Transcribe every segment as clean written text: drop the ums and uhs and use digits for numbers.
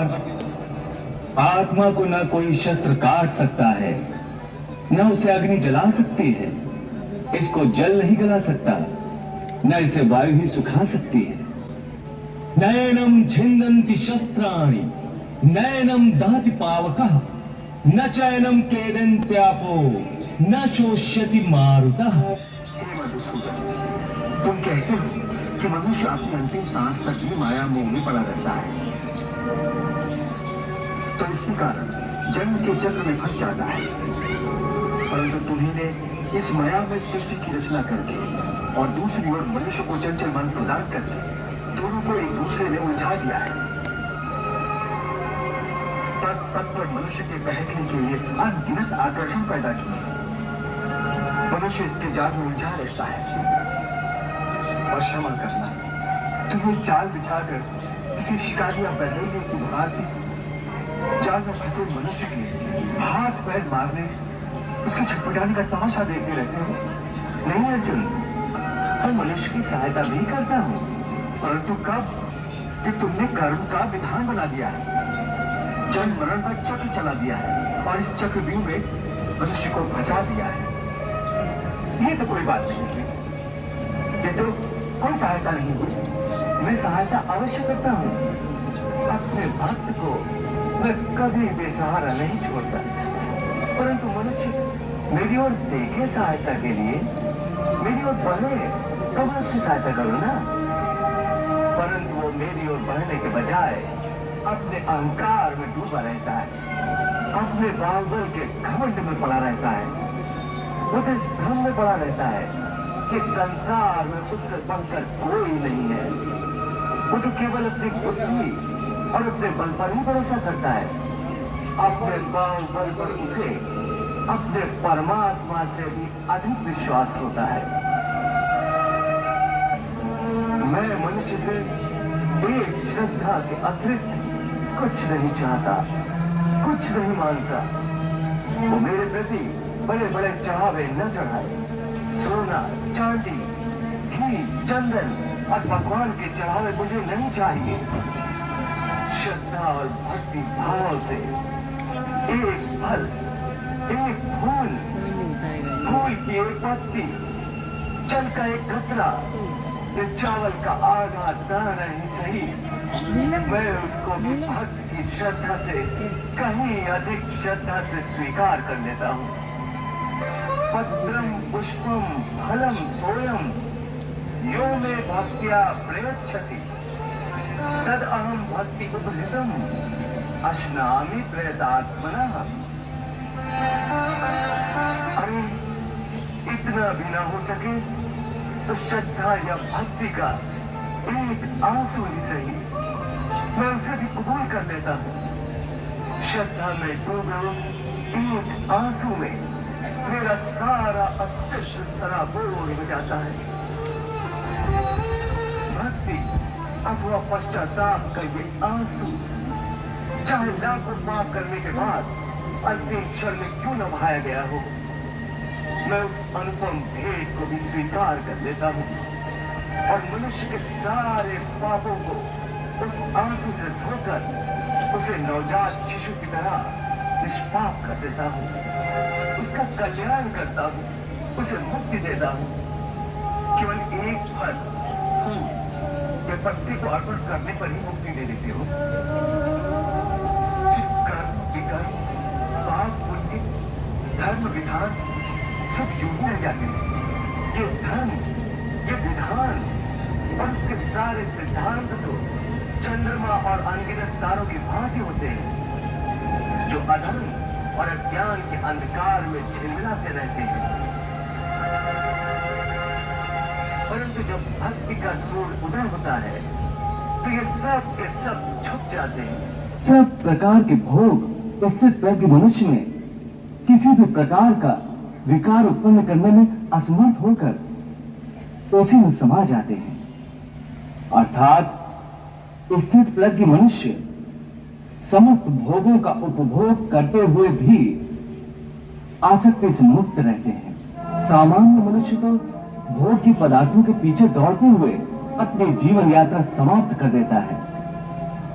पार्थ, आत्मा को न कोई शस्त्र काट सकता है, न उसे अग्नि जला सकती है। इसको जल नहीं गला सकता, न इसे वायु ही सुखा सकती है। नयनम छिन्दन्ति शस्त्राणि, नयनम दहति पावकः, न चैनम क्लेदन्त्यापो, न शोष्यति मारुतः। हे मधुसूदन, तुम कहते हो कि मनुष्य अपनी अंतिम सांस तक ही माया मोह में पड़ा रहता है, तो इसी कारण जन्म के चक्र में फंस जाता है। परंतु तुम्ही ने इस माया में सृष्टि की रचना करके और दूसरी ओर मनुष्य को चंचल मन प्रदान करके दोनों को एक दूसरे में उलझा दिया है। तत्पर मनुष्य के बहकने के लिए अनगिनत आकर्षण पैदा किए। मनुष्य इसके जाल में उलझा रहता है। और क्षमा करना, तुम्हें चाल बिछाकर किसी शिकारी या बहरेले की भांति जाल में फंसे मनुष्य के हाथ पैर मारने, उसके छटपटाने का तमाशा देखते रहते हो। नहीं अर्जुन, मैं मनुष्य की सहायता भी करता हूँ, परंतु कब कि तुमने कर्म का विधान बना दिया है, जन्म मरण का चक्र चला दिया है और इस चक्रव्यूह में मनुष्य को फंसा दिया है। ये तो कोई बात नहीं है, ये तो कोई सहायता नहीं हुई। मैं सहायता अवश्य करता हूँ। अपने भक्त को मैं कभी बेसहारा नहीं छोड़ता, परंतु मनुष्य मेरी ओर देखे सहायता के लिए, मेरी ओर बढ़े तो मैं उसकी सहायता करूँ ना। परंतु वो मेरी ओर बढ़ने के बजाय अपने अहंकार में डूबा रहता है, अपने बाहुबल के घमंड में पड़ा रहता है। वो तो इस भ्रम में पड़ा रहता है कि संसार में उससे बढ़कर कोई नहीं है। वो तो केवल अपनी बुद्धि और अपने बल पर ही भरोसा करता है। अपने बाहुबल पर उसे अपने परमात्मा से भी अधिक विश्वास होता है। मैं मनुष्य से एक श्रद्धा के अतिरिक्त कुछ नहीं चाहता, कुछ नहीं मानता। वो मेरे प्रति बड़े बड़े चढ़ावे न चढ़ाए। सोना, चांदी, घी, चंदन और भगवान के चढ़ावे मुझे नहीं चाहिए। श्रद्धा और भक्ति भाव से एक फल, एक फूल, फूल की एक पत्ती, जल का एक कतरा, ये चावल का आधा दाना ही सही, मैं उसको भी भक्त की श्रद्धा से कहीं अधिक श्रद्धा से स्वीकार कर लेता हूँ। पत्रम पुष्पम फलम तोयम यो मे भक्त्या प्रयच्छति तद अहम भक्ति उपहृतम अश्नामि प्रयतात्मना। अरे इतना भी ना हो सके तो श्रद्धा या भक्ति का एक आंसू ही सही, मैं उसे भी कबूल कर लेता हूँ। श्रद्धा में डूबे उस एक आंसू में मेरा सारा अस्तित्व सराबोर हो जाता है। भक्ति अथवा पश्चाताप का ये आंसू चाहे लाखों पाप करने के बाद अंतिम क्षण में क्यों न बहाया गया हो, मैं उस अनुपम भेद को भी स्वीकार कर लेता हूँ और मनुष्य के सारे पापों को उस आंसू से धोकर उसे नवजात शिशु की तरह निष्पाप कर देता हूँ, उसका कल्याण करता हूँ, उसे मुक्ति देता हूँ। केवल एक फल, फूल या पत्ती को अर्पण करने पर ही मुक्ति दे देते हो। कर्म विकर्म, पाप पुण्य, धर्म विधान सब यूं ही रह जाते हैं। ये धर्म, ये विधान और उसके सारे सिद्धांत तो चंद्रमा और अनगिनत तारों की भांति होते हैं, जो अधर्म और अज्ञान के अंधकार में झिलमिलाते रहते हैं। परंतु जब भक्ति का सूर्य उदय होता है तो ये सब के सब छुप जाते हैं। सब प्रकार के भोग स्थित प्रज्ञ मनुष्य में किसी भी प्रकार का विकार उत्पन्न करने में असमर्थ होकर उसी में समा जाते हैं। अर्थात स्थित प्रज्ञ मनुष्य समस्त भोगों का उपभोग करते हुए भी आसक्ति से मुक्त रहते हैं। सामान्य मनुष्य तो भोग की पदार्थों के पीछे दौड़ते हुए अपनी जीवन यात्रा समाप्त कर देता है।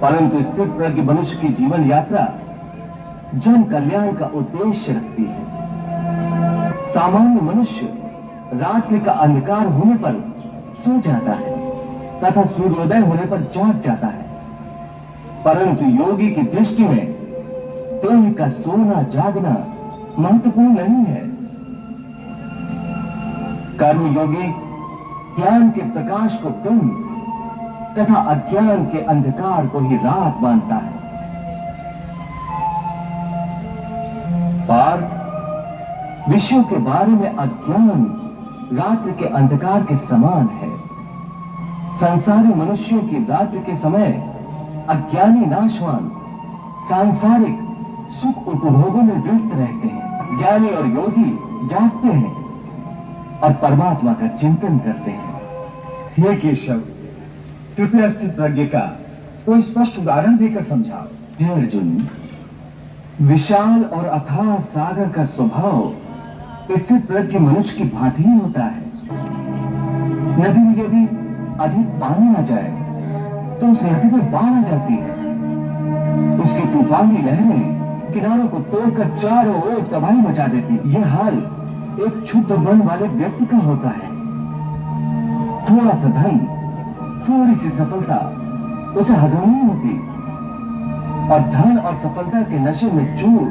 परंतु स्थिर प्रज्ञ मनुष्य की जीवन यात्रा जन कल्याण का उद्देश्य रखती है। सामान्य मनुष्य रात्रि का अंधकार होने पर सो जाता है तथा सूर्योदय होने पर जाग जाता है, परंतु योगी की दृष्टि में देह का सोना जागना महत्वपूर्ण नहीं है। कर्म योगी ज्ञान के प्रकाश को दिन तथा अज्ञान के अंधकार को ही रात मानता है। पार्थ, विषयों के बारे में अज्ञान रात्रि के अंधकार के समान है। संसारी मनुष्यों की रात्रि के समय अज्ञानी नाशवान सांसारिक सुख उपभोगों में व्यस्त रहते हैं। ज्ञानी और योगी जागते हैं और परमात्मा का चिंतन करते हैं। हे केशव, कृपया स्थित प्रज्ञ का कोई स्पष्ट उदाहरण देकर समझाओ। हे अर्जुन, विशाल और अथाह सागर का स्वभाव स्थित प्रज्ञ मनुष्य की भांति ही होता है। नदी में यदि अधिक पानी आ जाए तो उस नदी में बाढ़ आ जाती है। उसकी तूफानी लहरें किनारों को तोड़कर चारों ओर तबाही मचा देती। यह हाल एक क्षुद्र मन वाले व्यक्ति का होता है। थोड़ा सा धन, थोड़ी सी सफलता उसे हजम नहीं होती और धन और सफलता के नशे में चूर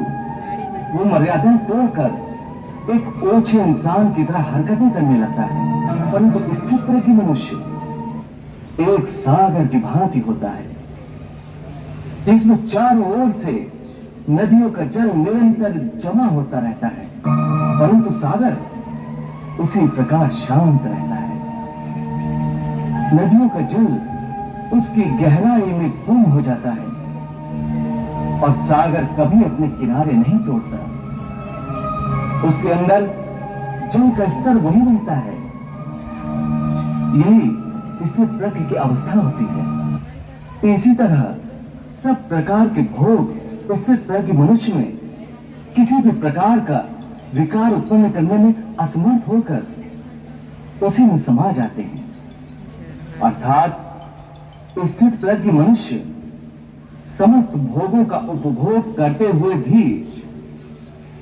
वो मर्यादाएं तोड़कर एक ओछे इंसान की तरह हरकतें करने लगता है। परंतु स्थिर प्रज्ञ मनुष्य एक सागर की भांति होता है जिसमें चारों ओर से नदियों का जल निरंतर जमा होता रहता है, परंतु सागर उसी प्रकार शांत रहता है। नदियों का जल उसकी गहराई में गुम हो जाता है और सागर कभी अपने किनारे नहीं तोड़ता। उसके अंदर जल का स्तर वही रहता है। यही स्थिर प्रज्ञ की अवस्था होती है। इसी तरह सब प्रकार के भोग स्थिर प्रज्ञ मनुष्य में किसी भी प्रकार का विकार उत्पन्न करने में असमर्थ होकर उसी में समा जाते हैं। अर्थात स्थित प्रज्ञ मनुष्य समस्त भोगों का उपभोग करते हुए भी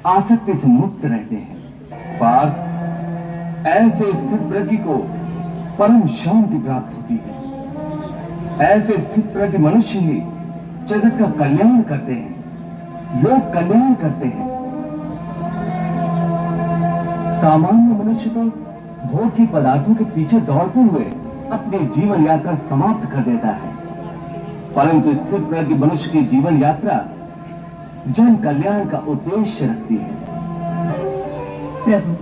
आसक्ति से मुक्त रहते हैं। पार्थ, ऐसे स्थित प्रज्ञ को परम शांति प्राप्त होती है। ऐसे स्थित प्रज्ञ मनुष्य ही जगत का कल्याण करते हैं, लोक कल्याण करते हैं। सामान्य मनुष्य तो भोगी पदार्थों के पीछे दौड़ते हुए अपनी जीवन यात्रा समाप्त कर देता है, परंतु स्थिर प्रज्ञ मनुष्य की जीवन यात्रा जन कल्याण का उद्देश्य रखती है। प्रभु,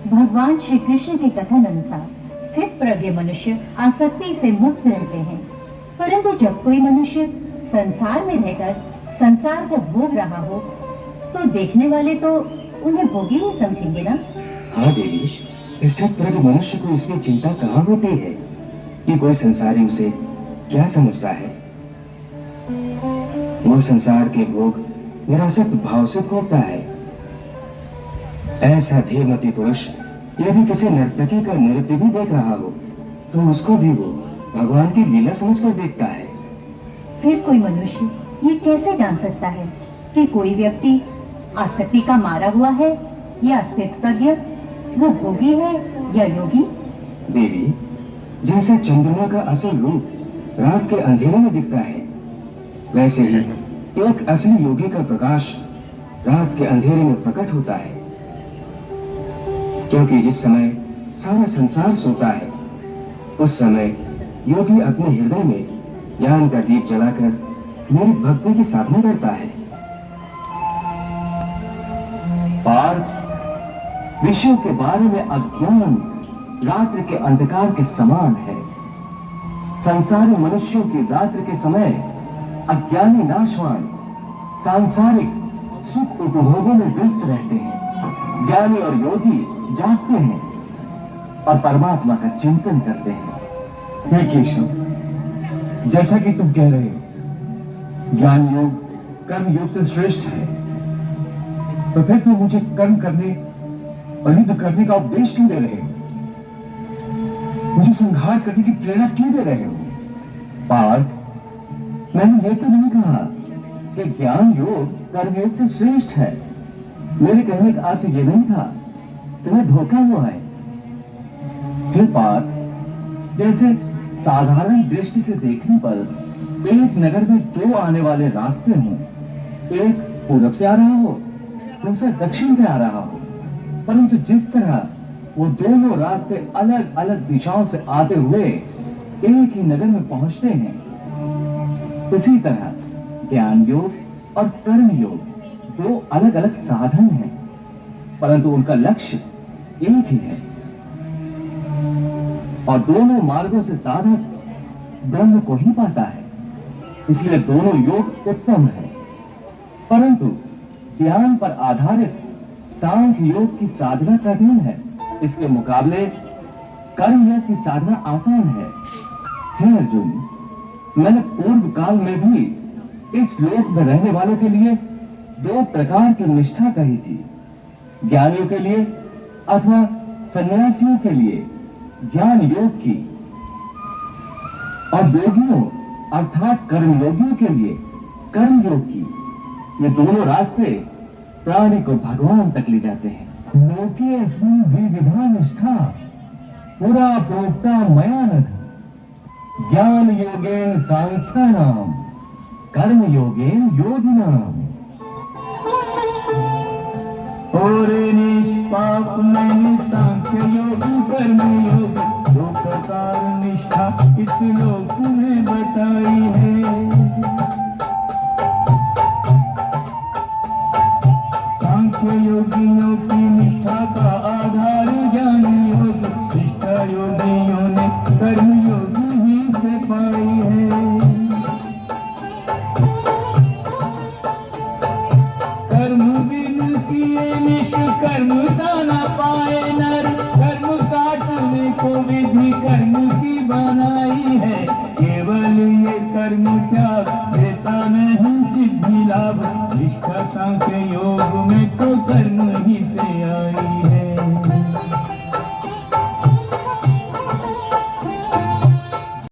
भगवान श्री कृष्ण के कथन अनुसार स्थित प्रज्ञ मनुष्य आसक्ति से मुक्त रहते हैं, परंतु जब कोई मनुष्य संसार में रहकर संसार को भोग रहा हो तो देखने वाले तो उन्हें भोगी ही समझेंगे ना। हाँ देवी, स्थित प्रज्ञ मनुष्य को इसकी चिंता कहाँ होती है कि कोई संसारी उसे क्या समझता है। वो संसार के भोग निरासक्त भाव से भोगता है। ऐसा धीरमती पुरुष यदि किसी नर्तकी का नृत्य भी देख रहा हो तो उसको भी वो भगवान की लीला समझकर देखता है। फिर कोई मनुष्य ये कैसे जान सकता है कि कोई व्यक्ति आसक्ति का मारा हुआ है या स्थित प्रज्ञ, वो भोगी है या योगी? देवी, जैसे चंद्रमा का असल रूप रात के अंधेरे में दिखता है, वैसे ही एक असली योगी का प्रकाश रात के अंधेरे में प्रकट होता है। क्योंकि जिस समय सारा संसार सोता है उस समय योगी अपने हृदय में ज्ञान का दीप जलाकर मेरी भक्ति की साधना करता है। पार्थ, विषयों के बारे में अज्ञान रात्रि के अंधकार के समान है। संसारी मनुष्यों की रात्रि के समय अज्ञानी नाशवान सांसारिक सुख उपभोगों में व्यस्त रहते हैं। ज्ञानी और योगी जागते हैं और परमात्मा का चिंतन करते हैं। हे केशव, जैसा कि तुम कह रहे हो, ज्ञान योग कर्म योग से श्रेष्ठ है, तो फिर तुम मुझे कर्म करने और युद्ध करने का उपदेश क्यों दे रहे हो? मुझे संहार करने की प्रेरणा क्यों दे रहे हो? पार्थ, मैंने ये तो नहीं कहा कि ज्ञान योग कर्म योग से श्रेष्ठ है। मेरे कहने का अर्थ ये नहीं था। तुम्हें धोखा हुआ है। हे पार्थ, जैसे साधारण दृष्टि से देखने पर एक नगर में दो आने वाले रास्ते हों, एक पूरब से आ रहा हो, दूसरा दक्षिण से आ रहा हो, परंतु जिस तरह वो दोनों रास्ते अलग अलग दिशाओं से आते हुए एक ही नगर में पहुंचते हैं, उसी तरह ज्ञान योग और कर्म योग दो अलग अलग साधन हैं, परंतु उनका लक्ष्य एक ही है। और दोनों मार्गों से साधक ब्रह्म को ही पाता है। इसलिए दोनों योग उत्तम है, परंतु ज्ञान पर आधारित सांख्य योग की साधना कठिन है। इसके मुकाबले कर्म योग की साधना आसान है। हे अर्जुन, मैंने पूर्व काल में भी इस लोक में रहने वालों के लिए दो प्रकार की निष्ठा कही थी, ज्ञानियों के लिए अथवा सन्यासियों के लिए ज्ञान योग की, और योगियों अर्थात कर्मयोगियों के लिए कर्म योग की। ये दोनों रास्ते प्राणी को भगवान तक ले जाते हैं। लोके अस्मिन् द्विविधा निष्ठा पुरा प्रोक्ता मया नघ, ज्ञान योगेन सांख्यानाम कर्म योगेन योगिनाम। और निष्पाप मैंने सांख्य योग कर्म योग दो प्रकार निष्ठा इस लोक में बताई है। सांख्य योगियों की निष्ठा का आधार ज्ञान योग, निष्ठा योगियों ने कर्म योग ही से पाई है। कर्म बिन किए निष्कर्म का न पाए नर, कर्म काटने को विधि कर्म की बनाई है। केवल ये कर्म त्याग देता नहीं सिद्धि लाभ, निष्ठा सांख्य योग